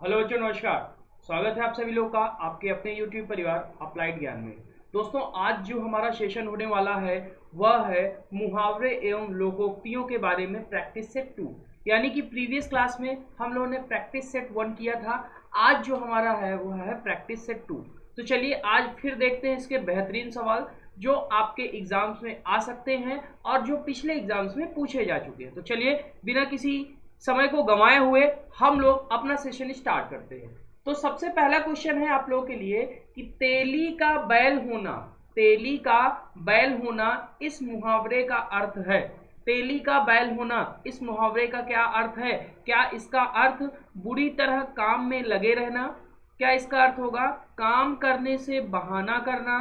Hello बच्चों, नमस्कार। स्वागत है आप सभी लोग का आपके अपने YouTube परिवार अप्लाइड ज्ञान में। दोस्तों, आज जो हमारा सेशन होने वाला है वह है मुहावरे एवं लोकोक्तियों के बारे में प्रैक्टिस सेट 2। यानी कि प्रीवियस क्लास में हम लोगों ने प्रैक्टिस सेट 1 किया था। आज जो हमारा है वह है प्रैक्टिस सेट 2। तो चलिए आज फिर देखते हैं इसके बेहतरीन सवाल जो आपके एग्जाम्स में आ सकते हैं और जो पिछले एग्जाम्स में पूछे जा चुके हैं। तो चलिए बिना किसी समय को गंवाए हुए हम लोग अपना सेशन स्टार्ट करते हैं। तो सबसे पहला क्वेश्चन है आप लोगों के लिए कि तेली का बैल होना, तेली का बैल होना इस मुहावरे का अर्थ है। तेली का बैल होना इस मुहावरे का क्या अर्थ है? क्या इसका अर्थ बुरी तरह काम में लगे रहना? क्या इसका अर्थ होगा काम करने से बहाना करना?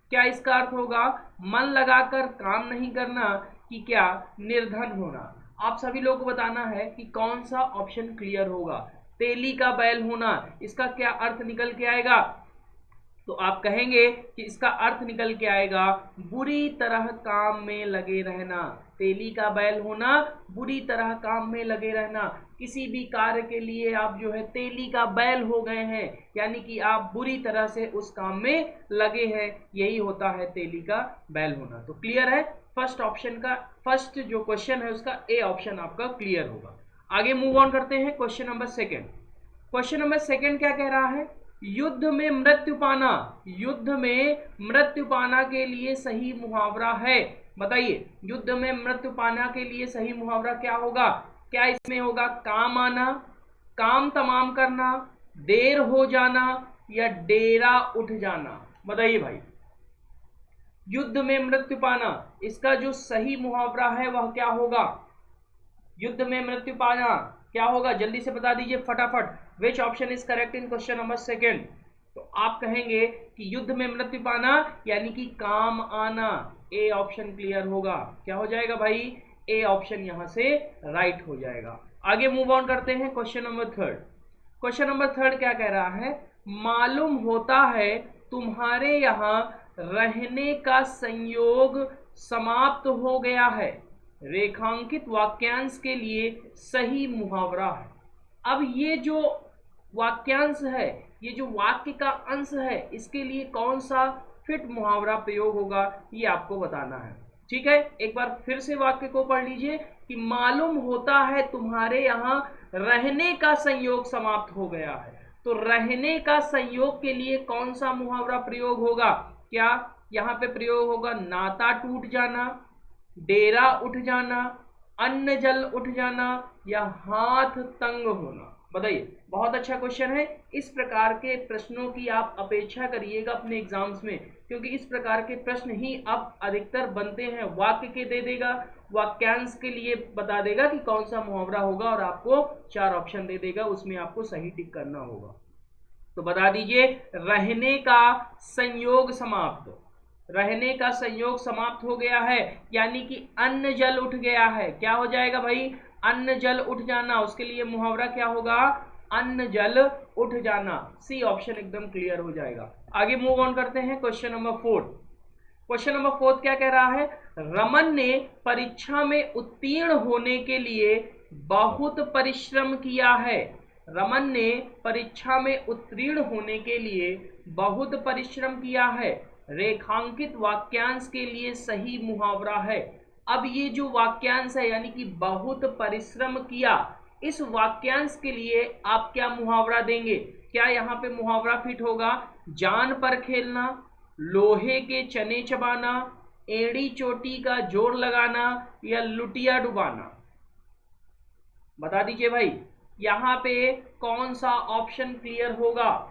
क्या इसका अर्थ होगा मन लगाकर काम नहीं करना? कि क्या निर्धन होना? आप सभी लोगों को बताना है कि कौन सा ऑप्शन क्लियर होगा। तेली का बैल होना इसका क्या अर्थ निकल के आएगा? तो आप कहेंगे कि इसका अर्थ निकल के आएगा बुरी तरह काम में लगे रहना। तेली का बैल होना बुरी तरह काम में लगे रहना। किसी भी कार्य के लिए आप जो है तेली का बैल हो गए हैं, यानी कि आप बुरी तरह से उस काम में लगे हैं, यही होता है तेली का बैल होना। तो क्लियर है, फर्स्ट ऑप्शन का फर्स्ट जो क्वेश्चन है उसका ए ऑप्शन आपका क्लियर होगा। आगे मूव ऑन करते हैं question number second. Question number second क्या कह रहा है? युद्ध में मृत्यु पाना, युद्ध में मृत्यु पाना के लिए सही मुहावरा है। बताइए, युद्ध में मृत्यु पाना के लिए सही मुहावरा क्या होगा? क्या इसमें होगा काम आना, काम तमाम करना, देर हो जाना या डेरा उठ जाना? बताइए भाई, युद्ध में मृत्यु पाना इसका जो सही मुहावरा है वह क्या होगा? युद्ध में मृत्यु पाना क्या होगा? जल्दी से बता दीजिए फटाफट। Which option is correct in question number second? तो आप कहेंगे कि युद्ध में मृत्यु पाना यानी कि काम आना, ए ऑप्शन क्लियर होगा। क्या हो जाएगा भाई? ए ऑप्शन यहां से राइट हो जाएगा। आगे मूव ऑन करते हैं question number third. Question number third क्या कह रहा है? मालूम होता है तुम्हारे यहाँ रहने का संयोग समाप्त हो गया है। रेखांकित वाक्यांश के लिए सही मुहावरा है। अब ये जो वाक्यांश है, ये जो वाक्य का अंश है, इसके लिए कौन सा फिट मुहावरा प्रयोग होगा ये आपको बताना है। ठीक है, एक बार फिर से वाक्य को पढ़ लीजिए कि मालूम होता है तुम्हारे यहाँ रहने का संयोग समाप्त हो गया है। तो रहने का संयोग के लिए कौन सा मुहावरा प्रयोग होगा? क्या यहाँ पे प्रयोग होगा नाता टूट जाना, डेरा उठ जाना, अन्न जल उठ जाना या हाथ तंग होना? बताइए, बहुत अच्छा क्वेश्चन है। इस प्रकार के प्रश्नों की आप अपेक्षा करिएगा अपने एग्जाम्स में, क्योंकि इस प्रकार के प्रश्न ही अब अधिकतर बनते हैं। वाक्य के दे देगा, वाक्यांश के लिए बता देगा कि कौन सा मुहावरा होगा और आपको 4 ऑप्शन दे देगा, उसमें आपको सही टिक करना होगा। तो बता दीजिए, रहने का संयोग समाप्त, रहने का संयोग समाप्त हो गया है यानी कि अन्न जल उठ गया है। क्या हो जाएगा भाई? अन्न जल उठ जाना। उसके लिए मुहावरा क्या होगा? अन्न जल उठ जाना। सी ऑप्शन एकदम क्लियर हो जाएगा। आगे मूव ऑन करते हैं question number fourth. Question number fourth क्या कह रहा है? रमन ने परीक्षा में उत्तीर्ण होने के लिए बहुत परिश्रम किया है। रमन ने परीक्षा में उत्तीर्ण होने के लिए बहुत परिश्रम किया है। रेखांकित वाक्यांश के लिए सही मुहावरा है। अब ये जो वाक्यांश है यानी कि बहुत परिश्रम किया, इस वाक्यांश के लिए आप क्या मुहावरा देंगे? क्या यहाँ पे मुहावरा फिट होगा जान पर खेलना, लोहे के चने चबाना, एड़ी चोटी का जोर लगाना या लुटिया डुबाना? बता दीजिए भाई, यहाँ पे कौन सा ऑप्शन क्लियर होगा?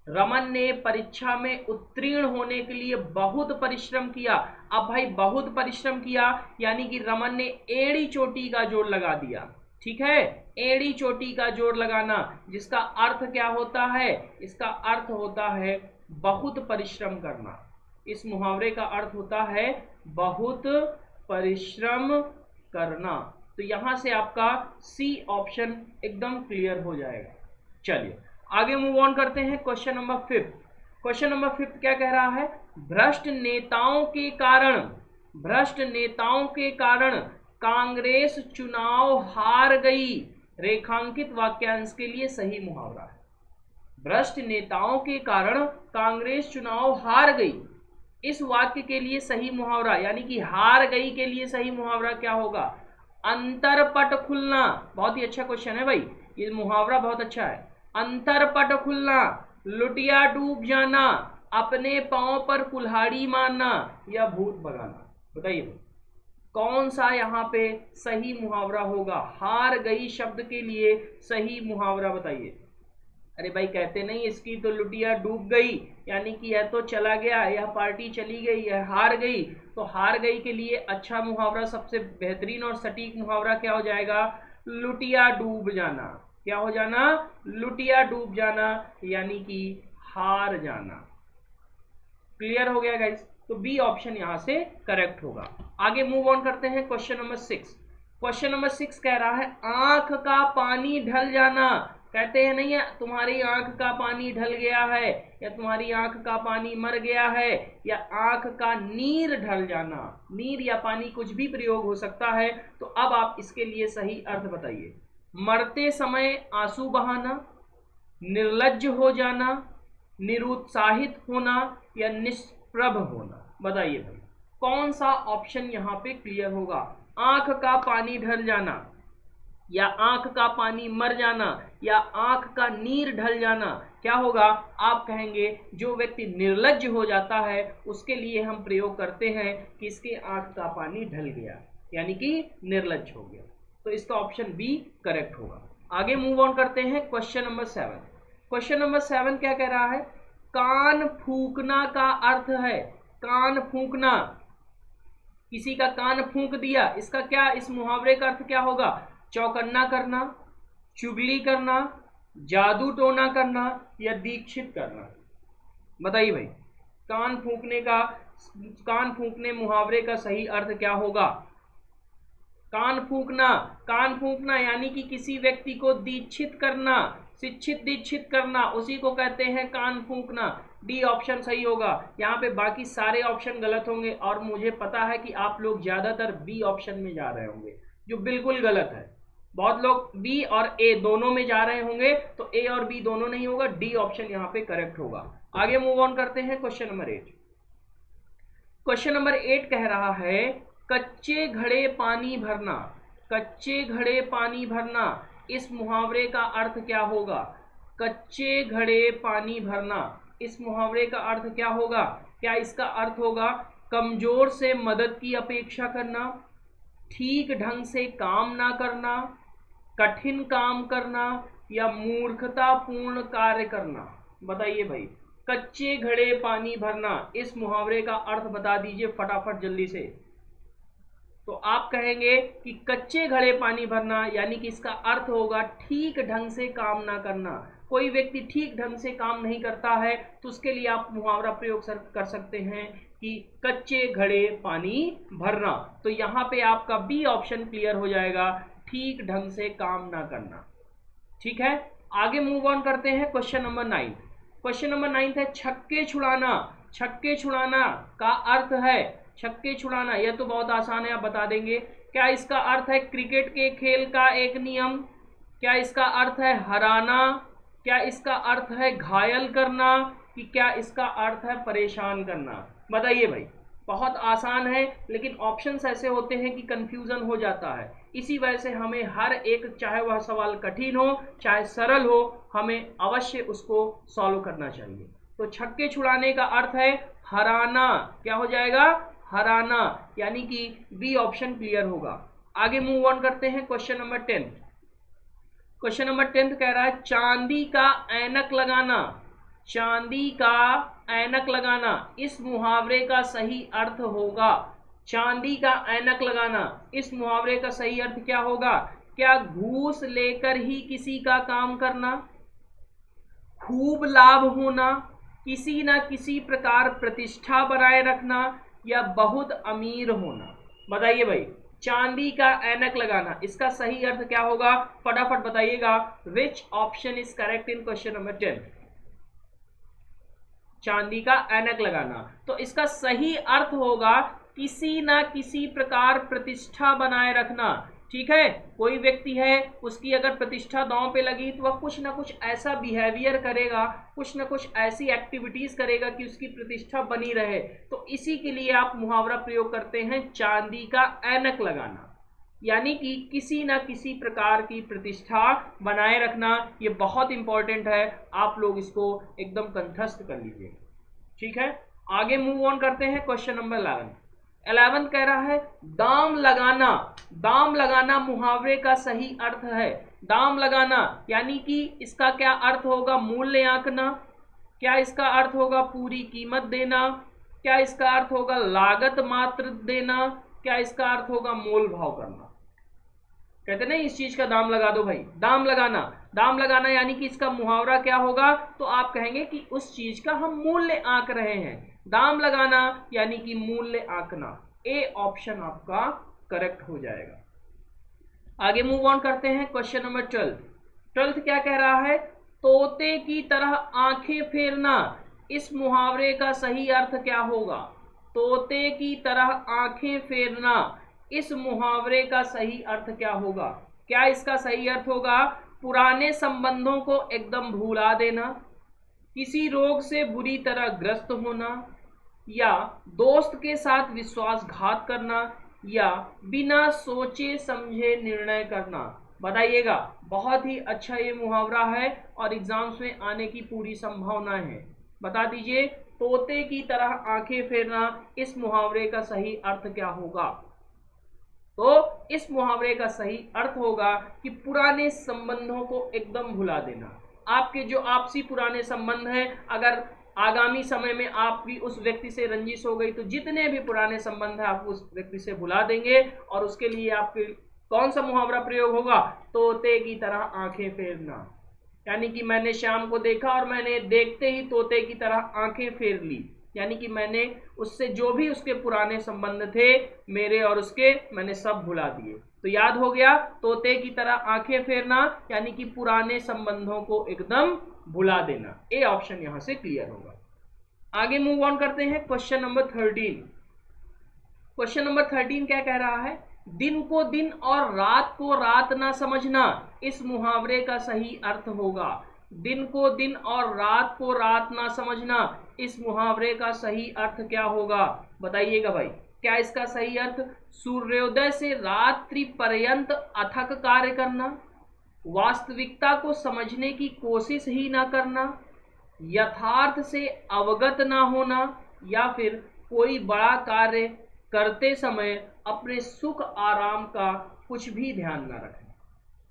रमन ने परीक्षा में उत्तीर्ण होने के लिए बहुत परिश्रम किया। अब भाई बहुत परिश्रम किया यानी कि रमन ने एड़ी चोटी का जोर लगा दिया। ठीक है, एड़ी चोटी का जोर लगाना, जिसका अर्थ क्या होता है? इसका अर्थ होता है बहुत परिश्रम करना। इस मुहावरे का अर्थ होता है बहुत परिश्रम करना। तो यहां से आपका सी ऑप्शन एकदम क्लियर हो जाएगा। चलिए आगे मूव ऑन करते हैं question number fifth. Question number fifth क्या कह रहा है? भ्रष्ट नेताओं के कारण, भ्रष्ट नेताओं के कारण कांग्रेस चुनाव हार गई। रेखांकित वाक्यांश के लिए सही मुहावरा है। भ्रष्ट नेताओं के कारण कांग्रेस चुनाव हार गई, इस वाक्य के लिए सही मुहावरा यानी कि हार गई के लिए सही मुहावरा क्या होगा? अंतरपट खुलना। बहुत ही अच्छा क्वेश्चन है भाई, ये मुहावरा बहुत अच्छा है। अंतरपट खुलना, लुटिया डूब जाना, अपने पांव पर कुल्हाड़ी मारना या भूत भगाना। बताइए कौन सा यहाँ पे सही मुहावरा होगा? हार गई शब्द के लिए सही मुहावरा बताइए। अरे भाई कहते नहीं इसकी तो लुटिया डूब गई, यानी कि यह तो चला गया, यह पार्टी चली गई, यह हार गई। तो हार गई के लिए अच्छा मुहावरा, सबसे बेहतरीन और सटीक मुहावरा क्या हो जाएगा? लुटिया डूब जाना। क्या हो जाना? लुटिया डूब जाना, यानी कि हार जाना। क्लियर हो गया गाइस? तो बी ऑप्शन यहां से करेक्ट होगा। आगे मूव ऑन करते हैं क्वेश्चन नंबर 6। क्वेश्चन नंबर 6 कह रहा है आंख का पानी ढल जाना। कहते हैं नहीं है तुम्हारी आंख का पानी ढल गया है, या तुम्हारी आंख का पानी मर गया है, या आंख का नीर ढल जाना। नीर या पानी कुछ भी प्रयोग हो सकता है। तो अब आप इसके लिए सही अर्थ बताइए। मरते समय आंसू बहाना, निर्लज्ज हो जाना, निरुत्साहित होना या निष्प्रभ होना। बताइए भाई कौन सा ऑप्शन यहाँ पे क्लियर होगा? आंख का पानी ढल जाना, या आंख का पानी मर जाना, या आंख का नीर ढल जाना। क्या होगा? आप कहेंगे जो व्यक्ति निर्लज्ज हो जाता है उसके लिए हम प्रयोग करते हैं कि इसके आंख का पानी ढल गया, यानी कि निर्लज्ज हो गया। तो इसका ऑप्शन बी करेक्ट होगा। आगे मूव ऑन करते हैं क्वेश्चन नंबर 7। क्वेश्चन नंबर 7 क्या कह रहा है? कान फूंकना का अर्थ है, कान फूंकना, किसी का कान फूंक दिया, इसका क्या, इस मुहावरे का अर्थ क्या होगा? चौकन्ना करना, चुगली करना, जादू टोना करना या दीक्षित करना। बताइए भाई कान फूंकने का, कान फूंकने मुहावरे का सही अर्थ क्या होगा? कान फूंकना, कान फूंकना यानी कि किसी व्यक्ति को दीक्षित करना, शिक्षित दीक्षित करना, उसी को कहते हैं कान फूंकना। डी ऑप्शन सही होगा। यहाँ पे बाकी सारे ऑप्शन गलत होंगे और मुझे पता है कि आप लोग ज्यादातर बी ऑप्शन में जा रहे होंगे, जो बिल्कुल गलत है। बहुत लोग बी और ए दोनों में जा रहे होंगे, तो ए और बी दोनों नहीं होगा, डी ऑप्शन यहाँ पे करेक्ट होगा। आगे मूव ऑन करते हैं क्वेश्चन नंबर 8। क्वेश्चन नंबर 8 कह रहा है कच्चे घड़े पानी भरना। कच्चे घड़े पानी भरना, इस मुहावरे का अर्थ क्या होगा? कच्चे घड़े पानी भरना, इस मुहावरे का अर्थ क्या होगा? क्या इसका अर्थ होगा कमजोर से मदद की अपेक्षा करना, ठीक ढंग से काम ना करना, कठिन काम करना या मूर्खतापूर्ण कार्य करना? बताइए भाई कच्चे घड़े पानी भरना, इस मुहावरे का अर्थ बता दीजिए फटाफट जल्दी से। तो आप कहेंगे कि कच्चे घड़े पानी भरना यानी कि इसका अर्थ होगा ठीक ढंग से काम ना करना। कोई व्यक्ति ठीक ढंग से काम नहीं करता है तो उसके लिए आप मुहावरा प्रयोग कर सकते हैं कि कच्चे घड़े पानी भरना। तो यहाँ पे आपका बी ऑप्शन क्लियर हो जाएगा, ठीक ढंग से काम ना करना। ठीक है, आगे मूव ऑन करते हैं क्वेश्चन नंबर 9। क्वेश्चन नंबर 9 है छक्के छुड़ाना। छक्के छुड़ाना का अर्थ है, छक्के छुड़ाना यह तो बहुत आसान है, आप बता देंगे। क्या इसका अर्थ है क्रिकेट के खेल का एक नियम? क्या इसका अर्थ है हराना? क्या इसका अर्थ है घायल करना? कि क्या इसका अर्थ है परेशान करना? बताइए भाई बहुत आसान है, लेकिन ऑप्शंस ऐसे होते हैं कि कंफ्यूजन हो जाता है। इसी वजह से हमें हर एक, चाहे वह सवाल कठिन हो चाहे सरल हो, हमें अवश्य उसको सॉल्व करना चाहिए। तो छक्के छुड़ाने का अर्थ है हराना। क्या हो जाएगा? हराना, यानी कि बी ऑप्शन क्लियर होगा। आगे मूव ऑन करते हैं क्वेश्चन नंबर 10। क्वेश्चन नंबर 10 कह रहा है चांदी का ऐनक लगाना। चांदी का ऐनक लगाना, इस मुहावरे का सही अर्थ होगा। चांदी का ऐनक लगाना, इस मुहावरे का सही अर्थ क्या होगा? क्या घूस लेकर ही किसी का काम करना, खूब लाभ होना, किसी ना किसी प्रकार प्रतिष्ठा बनाए रखना या बहुत अमीर होना? बताइए भाई चांदी का ऐनक लगाना, इसका सही अर्थ क्या होगा? फटाफट बताइएगा। Which option is correct in question number 10? चांदी का ऐनक लगाना, तो इसका सही अर्थ होगा किसी ना किसी प्रकार प्रतिष्ठा बनाए रखना, ठीक है, कोई व्यक्ति है, उसकी अगर प्रतिष्ठा दांव पे लगी तो वह कुछ ना कुछ ऐसा बिहेवियर करेगा, कुछ ना कुछ ऐसी एक्टिविटीज करेगा कि उसकी प्रतिष्ठा बनी रहे। तो इसी के लिए आप मुहावरा प्रयोग करते हैं चांदी का ऐनक लगाना, यानी कि किसी ना किसी प्रकार की प्रतिष्ठा बनाए रखना। ये बहुत इंपॉर्टेंट है, आप लोग इसको एकदम कंठस्थ कर लीजिए। ठीक है, आगे मूव ऑन करते हैं। क्वेश्चन नंबर 11 कह रहा है दाम लगाना। दाम लगाना मुहावरे का सही अर्थ है। दाम लगाना यानी कि इसका क्या अर्थ होगा? मूल्य आंकना। क्या इसका अर्थ होगा पूरी कीमत देना? क्या इसका अर्थ होगा लागत मात्र देना? क्या इसका अर्थ होगा मोल भाव करना? कहते नहीं इस चीज का दाम लगा दो भाई, दाम लगाना। दाम लगाना यानी कि इसका मुहावरा क्या होगा? तो आप कहेंगे कि उस चीज का हम मूल्य आंक रहे हैं। दाम लगाना यानी कि मूल्य आंकना। ए ऑप्शन आपका करेक्ट हो जाएगा। आगे मूव ऑन करते हैं। क्वेश्चन नंबर 12 क्या कह रहा है? तोते की तरह आंखें फेरना। इस मुहावरे का सही अर्थ क्या होगा? तोते की तरह आंखें फेरना, इस मुहावरे का सही अर्थ क्या होगा? क्या इसका सही अर्थ होगा पुराने संबंधों को एकदम भुला देना, किसी रोग से बुरी तरह ग्रस्त होना, या दोस्त के साथ विश्वासघात करना, या बिना सोचे समझे निर्णय करना? बताइएगा। बहुत ही अच्छा ये मुहावरा है और एग्जाम्स में आने की पूरी संभावना है। बता दीजिए, तोते की तरह आंखें फेरना, इस मुहावरे का सही अर्थ क्या होगा? तो इस मुहावरे का सही अर्थ होगा कि पुराने संबंधों को एकदम भुला देना। आपके जो आपसी पुराने संबंध हैं, अगर आगामी समय में आपकी उस व्यक्ति से रंजिश हो गई तो जितने भी पुराने संबंध हैं आप उस व्यक्ति से भुला देंगे। और उसके लिए आपके कौन सा मुहावरा प्रयोग होगा? तोते की तरह आंखें फेरना, यानी कि मैंने शाम को देखा और मैंने देखते ही तोते की तरह आंखें फेर ली, यानी कि मैंने उससे जो भी उसके पुराने संबंध थे मेरे और उसके, मैंने सब भुला दिए। तो याद हो गया, तोते की तरह आंखें फेरना यानी कि पुराने संबंधों को एकदम भुला देना। ए ऑप्शन यहां से क्लियर होगा। आगे मूव ऑन करते हैं। Question number 13। क्वेश्चन नंबर 13 क्या कह रहा है? दिन को दिन और रात को रात ना समझना, इस मुहावरे का सही अर्थ होगा। दिन को दिन और रात को रात ना समझना, इस मुहावरे का सही अर्थ क्या होगा? बताइएगा भाई। क्या इसका सही अर्थ सूर्योदय से रात्रि पर्यंत अथक कार्य करना, वास्तविकता को समझने की कोशिश ही ना करना, यथार्थ से अवगत ना होना, या फिर कोई बड़ा कार्य करते समय अपने सुख आराम का कुछ भी ध्यान ना रखें?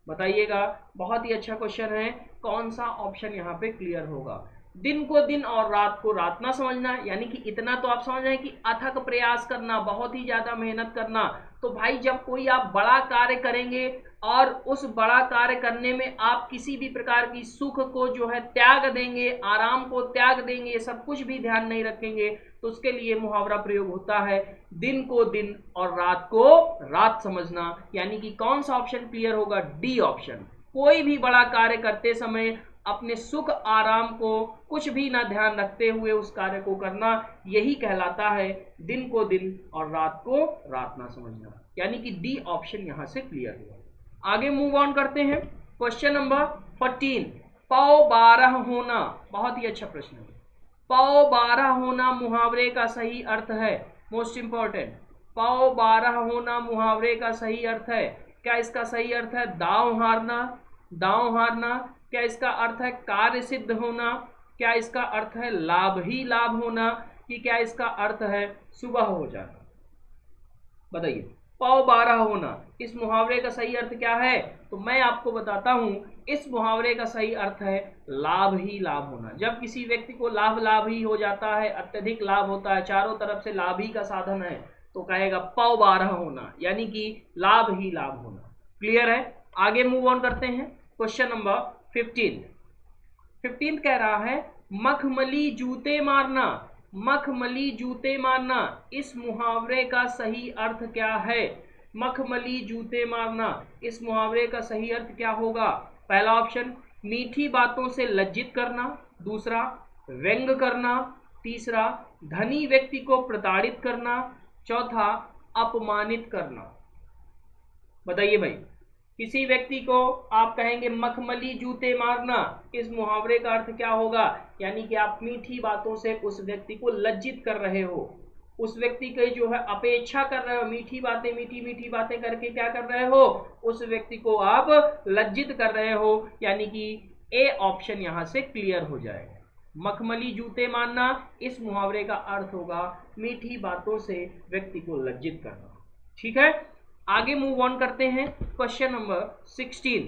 बताइएगा। बहुत ही अच्छा क्वेश्चन है, कौन सा ऑप्शन यहाँ पे क्लियर होगा? दिन को दिन और रात को रात ना समझना, यानी कि इतना तो आप समझ रहे हैं कि अथक प्रयास करना, बहुत ही ज्यादा मेहनत करना। तो भाई जब कोई आप बड़ा कार्य करेंगे और उस बड़ा कार्य करने में आप किसी भी प्रकार की सुख को जो है त्याग देंगे, आराम को त्याग देंगे, ये सब कुछ भी ध्यान नहीं रखेंगे, तो उसके लिए मुहावरा प्रयोग होता है दिन को दिन और रात को रात समझना। यानी कि कौन सा ऑप्शन क्लियर होगा? D option. कोई भी बड़ा कार्य करते समय अपने सुख आराम को कुछ भी ना ध्यान रखते हुए उस कार्य को करना, यही कहलाता है दिन को दिन और रात को रात ना समझना। यानी कि डी ऑप्शन यहां से क्लियर हुआ। आगे मूव ऑन करते हैं। Question number 14। पौ 12 होना, बहुत ही अच्छा प्रश्न है। पौ 12 होना मुहावरे का सही अर्थ है। मोस्ट इंपॉर्टेंट, पौ 12 होना मुहावरे का सही अर्थ है। क्या इसका सही अर्थ है दांव हारना? दांव हारना। क्या इसका अर्थ है कार्य सिद्ध होना? क्या इसका अर्थ है लाभ ही लाभ होना? कि क्या इसका अर्थ है सुबह हो जाना? बताइए। पौ 12 होना, इस मुहावरे का सही अर्थ क्या है? तो मैं आपको बताता हूं, इस मुहावरे का सही अर्थ है लाभ ही लाभ होना। जब किसी व्यक्ति को लाभ लाभ ही हो जाता है, अत्यधिक लाभ होता है, चारों तरफ से लाभ ही का साधन है, तो कहेगा पौ 12 होना, यानी कि लाभ ही लाभ होना। क्लियर है? आगे मूव ऑन करते हैं। क्वेश्चन नंबर 15 कह रहा है मखमली जूते मारना। मखमली जूते मारना, इस मुहावरे का सही अर्थ क्या है? मखमली जूते मारना, इस मुहावरे का सही अर्थ क्या होगा? पहला ऑप्शन मीठी बातों से लज्जित करना, दूसरा व्यंग करना, तीसरा धनी व्यक्ति को प्रताड़ित करना, चौथा अपमानित करना। बताइए भाई। किसी व्यक्ति को आप कहेंगे मखमली जूते मारना, इस मुहावरे का अर्थ क्या होगा? यानी कि आप मीठी बातों से उस व्यक्ति को लज्जित कर रहे हो, उस व्यक्ति की जो है अपेक्षा कर रहे हो, मीठी बातें मीठी मीठी बातें करके क्या कर रहे हो, उस व्यक्ति को आप लज्जित कर रहे हो। यानी कि ए ऑप्शन यहां से क्लियर हो जाएगा। मखमली जूते मारना, इस मुहावरे का अर्थ होगा मीठी बातों से व्यक्ति को लज्जित करना। ठीक है, आगे मूव ऑन करते हैं क्वेश्चन नंबर 16।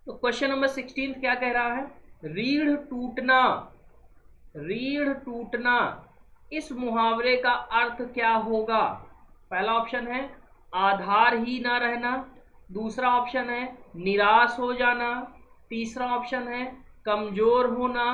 तो क्वेश्चन नंबर 16 क्या कह रहा है? रीढ़ टूटना, रीढ़ टूटना, इस मुहावरे का अर्थ क्या होगा? पहला ऑप्शन है आधार ही ना रहना, दूसरा ऑप्शन है निराश हो जाना, तीसरा ऑप्शन है कमजोर होना,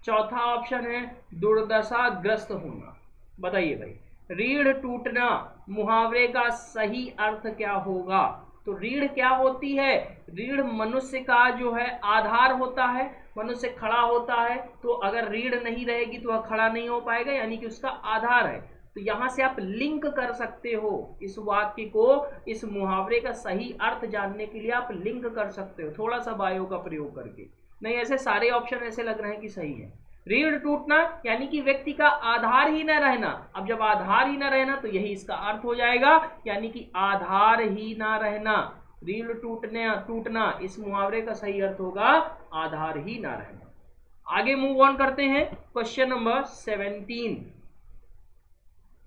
चौथा ऑप्शन है दुर्दशाग्रस्त होना। बताइए भाई, रीढ़ टूटना मुहावरे का सही अर्थ क्या होगा? तो रीढ़ क्या होती है? रीढ़ मनुष्य का जो है आधार होता है, मनुष्य खड़ा होता है, तो अगर रीढ़ नहीं रहेगी तो वह खड़ा नहीं हो पाएगा, यानी कि उसका आधार है। तो यहां से आप लिंक कर सकते हो इस वाक्य को, इस मुहावरे का सही अर्थ जानने के लिए आप लिंक कर सकते हो थोड़ा सा बायो का प्रयोग करके। नहीं ऐसे सारे ऑप्शन ऐसे लग रहे हैं कि सही है। रीढ़ टूटना यानी कि व्यक्ति का आधार ही न रहना। अब जब आधार ही न रहना तो यही इसका अर्थ हो जाएगा, यानी कि आधार ही ना रहना। रीढ़ टूटना इस मुहावरे का सही अर्थ होगा आधार ही ना रहना। आगे मूव ऑन करते हैं क्वेश्चन नंबर 17।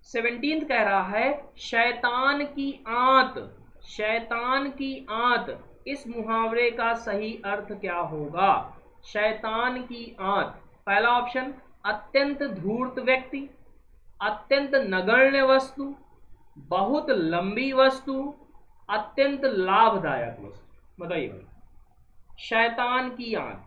17 कह रहा है शैतान की आंत, शैतान की आंत, इस मुहावरे का सही अर्थ क्या होगा? शैतान की आंत, पहला ऑप्शन अत्यंत धूर्त व्यक्ति, अत्यंत नगण्य वस्तु, बहुत लंबी वस्तु, अत्यंत लाभदायक वस्तु। बताइए भाई, शैतान की आंत।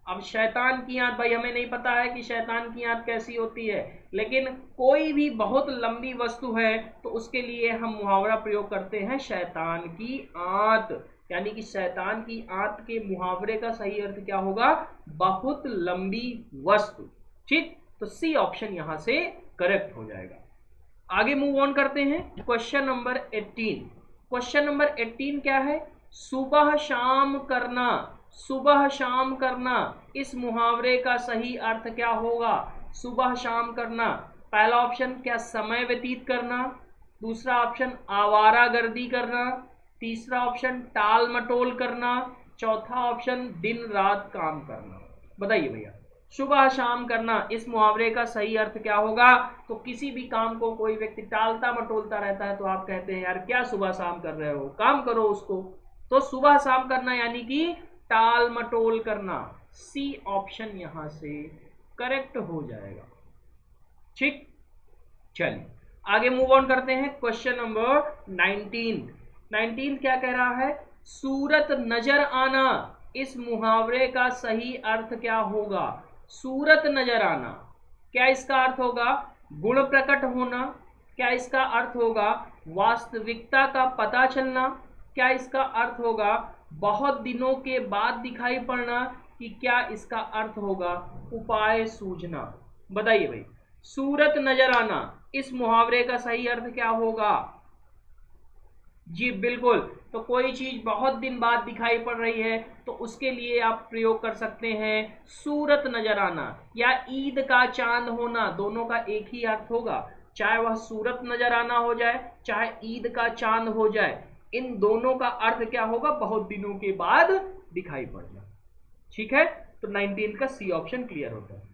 अब शैतान की आंत भाई हमें नहीं पता है कि शैतान की आंत कैसी होती है, लेकिन कोई भी बहुत लंबी वस्तु है तो उसके लिए हम मुहावरा प्रयोग करते हैं शैतान की आंत। यानी कि शैतान की आंत के मुहावरे का सही अर्थ क्या होगा? बहुत लंबी वस्तु। ठीक, तो सी ऑप्शन यहां से करेक्ट हो जाएगा। आगे मूव ऑन करते हैं क्वेश्चन नंबर 18। क्वेश्चन नंबर 18 क्या है? सुबह शाम करना, सुबह शाम करना, इस मुहावरे का सही अर्थ क्या होगा? सुबह शाम करना, पहला ऑप्शन क्या समय व्यतीत करना, दूसरा ऑप्शन आवारागर्दी करना, तीसरा ऑप्शन टाल मटोल करना, चौथा ऑप्शन दिन रात काम करना। बताइए भैया, सुबह शाम करना इस मुहावरे का सही अर्थ क्या होगा? तो किसी भी काम को कोई व्यक्ति टालता मटोलता रहता है तो आप कहते हैं यार क्या सुबह शाम कर रहे हो, काम करो उसको। तो सुबह शाम करना यानी कि टाल मटोल करना। सी ऑप्शन यहां से करेक्ट हो जाएगा। ठीक, चलिए आगे मूव ऑन करते हैं क्वेश्चन नंबर 19। 19 क्या कह रहा है? सूरत नजर आना, इस मुहावरे का सही अर्थ क्या होगा? सूरत नजर आना, क्या इसका अर्थ होगा गुण प्रकट होना? क्या इसका अर्थ होगा वास्तविकता का पता चलना? क्या इसका अर्थ होगा बहुत दिनों के बाद दिखाई पड़ना? कि क्या इसका अर्थ होगा उपाय सूझना? बताइए भाई, सूरत नजर आना इस मुहावरे का सही अर्थ क्या होगा? जी बिल्कुल, तो कोई चीज बहुत दिन बाद दिखाई पड़ रही है तो उसके लिए आप प्रयोग कर सकते हैं सूरत नजर आना, या ईद का चांद होना। दोनों का एक ही अर्थ होगा, चाहे वह सूरत नजर आना हो जाए चाहे ईद का चांद हो जाए, इन दोनों का अर्थ क्या होगा? बहुत दिनों के बाद दिखाई पड़ना। ठीक है, तो 19 का सी ऑप्शन क्लियर होता है।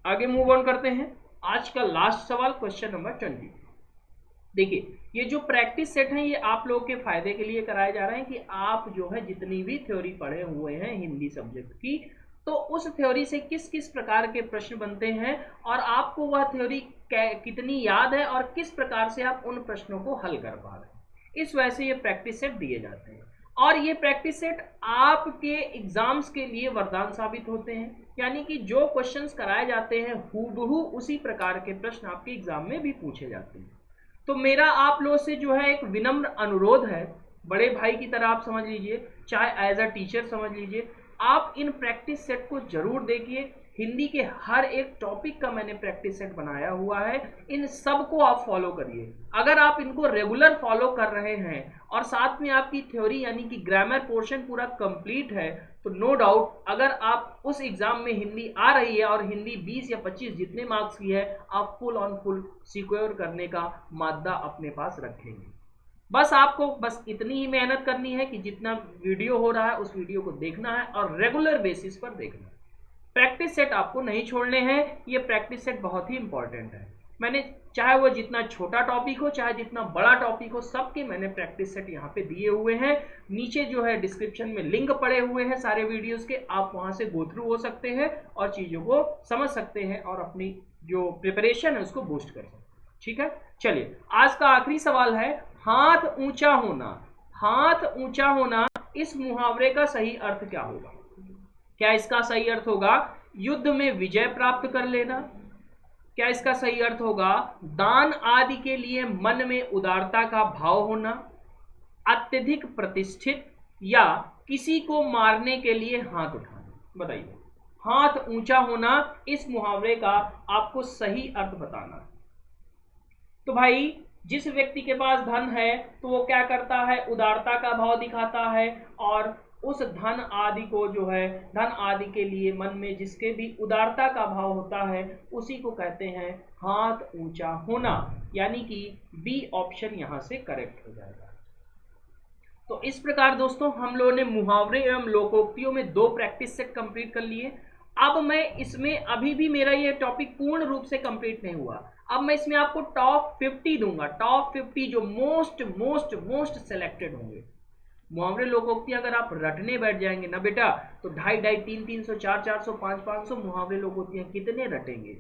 आगे मूव ऑन करते हैं आज का लास्ट सवाल क्वेश्चन नंबर 20। देखिए, ये जो प्रैक्टिस सेट है ये आप लोगों के फायदे के लिए कराए जा रहे हैं कि आप जो है जितनी भी थ्योरी पढ़े हुए हैं हिंदी सब्जेक्ट की, तो उस थ्योरी से किस किस प्रकार के प्रश्न बनते हैं और आपको वह थ्योरी कितनी याद है और किस प्रकार से आप उन प्रश्नों को हल कर पा रहे हैं, इस वजह से ये प्रैक्टिस सेट दिए जाते हैं। और ये प्रैक्टिस सेट आपके एग्जाम्स के लिए वरदान साबित होते हैं, यानी कि जो क्वेश्चंस कराए जाते हैं हूबहू उसी प्रकार के प्रश्न आपके एग्जाम में भी पूछे जाते हैं। तो मेरा आप लोगों से जो है एक विनम्र अनुरोध है, बड़े भाई की तरह आप समझ लीजिए, चाहे एज अ टीचर समझ लीजिए, आप इन प्रैक्टिस सेट को जरूर देखिए, हिंदी के हर एक टॉपिक का मैंने प्रैक्टिस सेट बनाया हुआ है, इन सब को आप फॉलो करिए। अगर आप इनको रेगुलर फॉलो कर रहे हैं और साथ में आपकी थ्योरी यानी कि ग्रामर पोर्शन पूरा कंप्लीट है, तो नो डाउट अगर आप उस एग्जाम में हिंदी आ रही है और हिंदी 20 या 25 जितने मार्क्स की है, आप फुल ऑन फुल सिक्योर करने का मादा अपने पास रखेंगे। बस आपको बस इतनी ही मेहनत करनी है कि जितना वीडियो हो रहा है उस वीडियो को देखना है और रेगुलर बेसिस पर देखना है। प्रैक्टिस सेट आपको नहीं छोड़ने हैं, ये प्रैक्टिस सेट बहुत ही इंपॉर्टेंट है। मैंने चाहे वो जितना छोटा टॉपिक हो चाहे जितना बड़ा टॉपिक हो, सबके मैंने प्रैक्टिस सेट यहाँ पे दिए हुए हैं। नीचे जो है डिस्क्रिप्शन में लिंक पड़े हुए हैं सारे वीडियोस के, आप वहाँ से गो थ्रू हो सकते हैं और चीज़ों को समझ सकते हैं और अपनी जो प्रिपरेशन है उसको बूस्ट कर सकते हैं। ठीक है, चलिए आज का आखिरी सवाल है, हाथ ऊंचा होना। हाथ ऊंचा होना, इस मुहावरे का सही अर्थ क्या होगा? क्या इसका सही अर्थ होगा युद्ध में विजय प्राप्त कर लेना? क्या इसका सही अर्थ होगा दान आदि के लिए मन में उदारता का भाव होना? अत्यधिक प्रतिष्ठित या किसी को मारने के लिए हाथ उठाना? बताइए, हाथ ऊंचा होना, इस मुहावरे का आपको सही अर्थ बताना है। तो भाई जिस व्यक्ति के पास धन है तो वो क्या करता है, उदारता का भाव दिखाता है और उस धन आदि को जो है, धन आदि के लिए मन में जिसके भी उदारता का भाव होता है उसी को कहते हैं हाथ ऊंचा होना, यानी कि बी ऑप्शन यहां से करेक्ट हो जाएगा। तो इस प्रकार दोस्तों हम लोगों ने मुहावरे एवं लोकोक्तियों में 2 प्रैक्टिस सेट कंप्लीट कर लिए। अब मैं इसमें, अभी भी मेरा ये टॉपिक पूर्ण रूप से कंप्लीट नहीं हुआ, अब मैं इसमें आपको टॉप 50 दूंगा, टॉप 50 जो मोस्ट मोस्ट मोस्ट सेलेक्टेड होंगे। मुहावरे लोकोक्ति अगर आप रटने बैठ जाएंगे ना बेटा, तो 250, 300, 300, 400, 500 मुहावरे लोकोक्तियां कितने रटेंगे।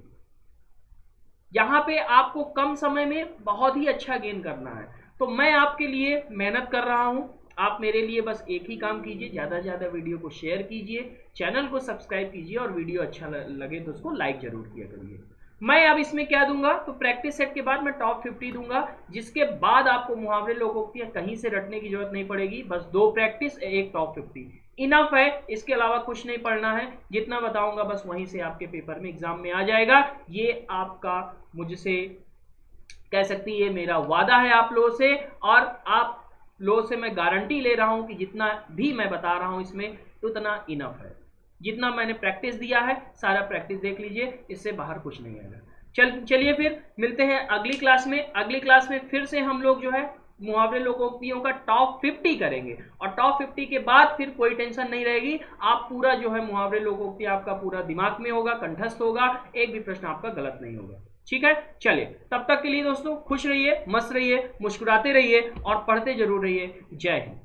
यहाँ पे आपको कम समय में बहुत ही अच्छा गेन करना है, तो मैं आपके लिए मेहनत कर रहा हूँ। आप मेरे लिए बस एक ही काम कीजिए, ज़्यादा से ज़्यादा वीडियो को शेयर कीजिए, चैनल को सब्सक्राइब कीजिए और वीडियो अच्छा लगे तो उसको लाइक जरूर किया करिए। मैं अब इसमें क्या दूंगा, तो प्रैक्टिस सेट के बाद मैं टॉप 50 दूंगा, जिसके बाद आपको मुहावरे लोकोक्तियां कहीं से रटने की जरूरत नहीं पड़ेगी। बस 2 प्रैक्टिस, एक टॉप 50 इनफ है, इसके अलावा कुछ नहीं पढ़ना है। जितना बताऊंगा बस वहीं से आपके पेपर में एग्जाम में आ जाएगा। ये आपका मुझसे कह सकती है, ये मेरा वादा है आप लोगों से, और आप लोगों से मैं गारंटी ले रहा हूं कि जितना भी मैं बता रहा हूं इसमें उतना इनफ है। जितना मैंने प्रैक्टिस दिया है सारा प्रैक्टिस देख लीजिए, इससे बाहर कुछ नहीं आएगा। चलिए फिर मिलते हैं अगली क्लास में। अगली क्लास में फिर से हम लोग जो है मुहावरे लोकोक्तियों का टॉप 50 करेंगे, और टॉप 50 के बाद फिर कोई टेंशन नहीं रहेगी। आप पूरा जो है मुहावरे लोकोक्ति आपका पूरा दिमाग में होगा, कंठस्थ होगा, एक भी प्रश्न आपका गलत नहीं होगा। ठीक है, चलिए तब तक के लिए दोस्तों खुश रहिए, मस्त रहिए, मुस्कुराते रहिए और पढ़ते जरूर रहिए। जय हिंद।